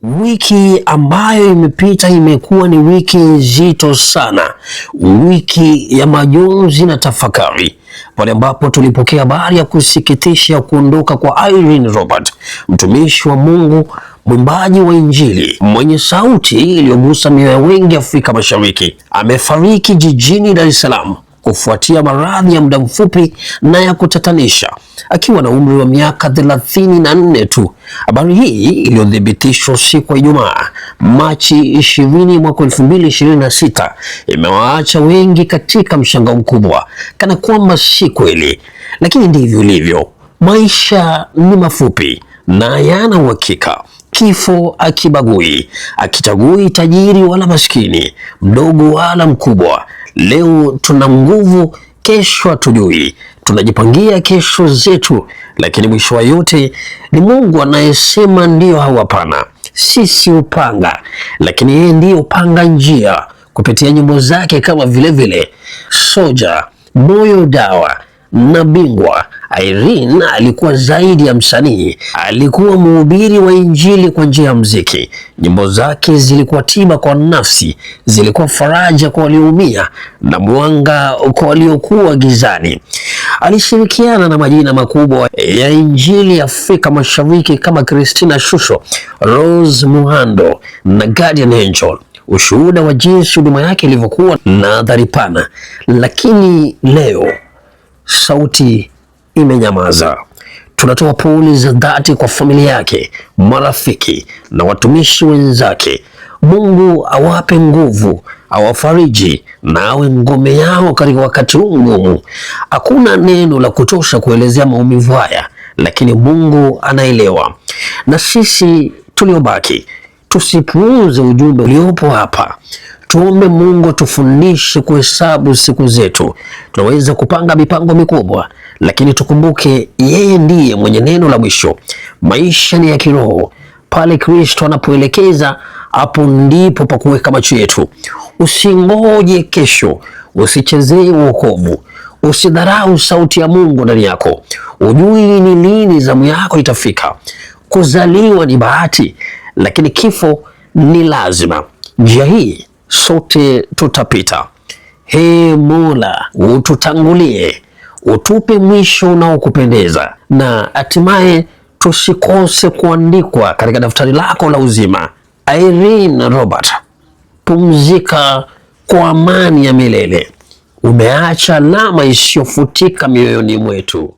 Wiki ambayo imepita imekuwa ni wiki nzito sana, wiki ya majonzi na tafakari, pale ambapo tulipokea habari ya kusikitisha kuondoka kwa Irene Robert, mtumishi wa Mungu, mwimbaji wa Injili mwenye sauti iliyogusa mioyo ya wengi Afrika Mashariki. Amefariki jijini Dar es Salaam kufuatia maradhi ya muda mfupi na ya kutatanisha akiwa na umri wa miaka 34 tu. Habari hii iliyothibitishwa siku ya Ijumaa Machi 20 mwaka 2026 imewaacha wengi katika mshangao mkubwa, kana kwamba si kweli, lakini ndivyo ilivyo. Maisha ni mafupi na hayana uhakika. Kifo akichagui tajiri wala maskini, mdogo wala mkubwa. Leo tuna nguvu, kesho hatujui. Tunajipangia kesho zetu, lakini mwisho wa yote ni Mungu anayesema ndio au hapana. Sisi upanga, lakini yeye ndiye upanga njia kupitia nyimbo zake kama vile Soja, Moyo Dawa na Bingwa. Irene alikuwa zaidi ya msanii, alikuwa mhubiri wa Injili kwa njia ya muziki. Nyimbo zake zilikuwa tiba kwa nafsi, zilikuwa faraja kwa walioumia na mwanga kwa waliokuwa gizani. Alishirikiana na majina makubwa ya Injili Afrika Mashariki kama Christina Shusho, Rose Muhando na Guardian Angel. Ushuhuda wa jinsi huduma yake ilivyokuwa na athari pana, lakini leo sauti imenyamaza. Tunatoa pole za dhati kwa familia yake, marafiki na watumishi wenzake. Mungu awape nguvu, awafariji na awe ngome yao katika wakati huu mgumu. Hakuna neno la kutosha kuelezea maumivu haya, lakini Mungu anaelewa. Na sisi tuliobaki tusipuuze ujumbe uliopo hapa. Tuombe Mungu tufundishe kuhesabu siku zetu. Tunaweza kupanga mipango mikubwa, lakini tukumbuke yeye ndiye mwenye neno la mwisho. Maisha ni ya kiroho. Pale Kristo anapoelekeza, hapo ndipo pa kuweka macho yetu. Usingoje kesho, usichezee wokovu, usidharau sauti ya Mungu ndani yako. Ujui ni lini zamu yako itafika. Kuzaliwa ni bahati, lakini kifo ni lazima. Njia hii sote tutapita. Ee Mola, ututangulie, utupe mwisho unaokupendeza, na hatimaye tusikose kuandikwa katika daftari lako la uzima. Irene Robert, pumzika kwa amani ya milele. Umeacha alama isiyofutika mioyoni mwetu.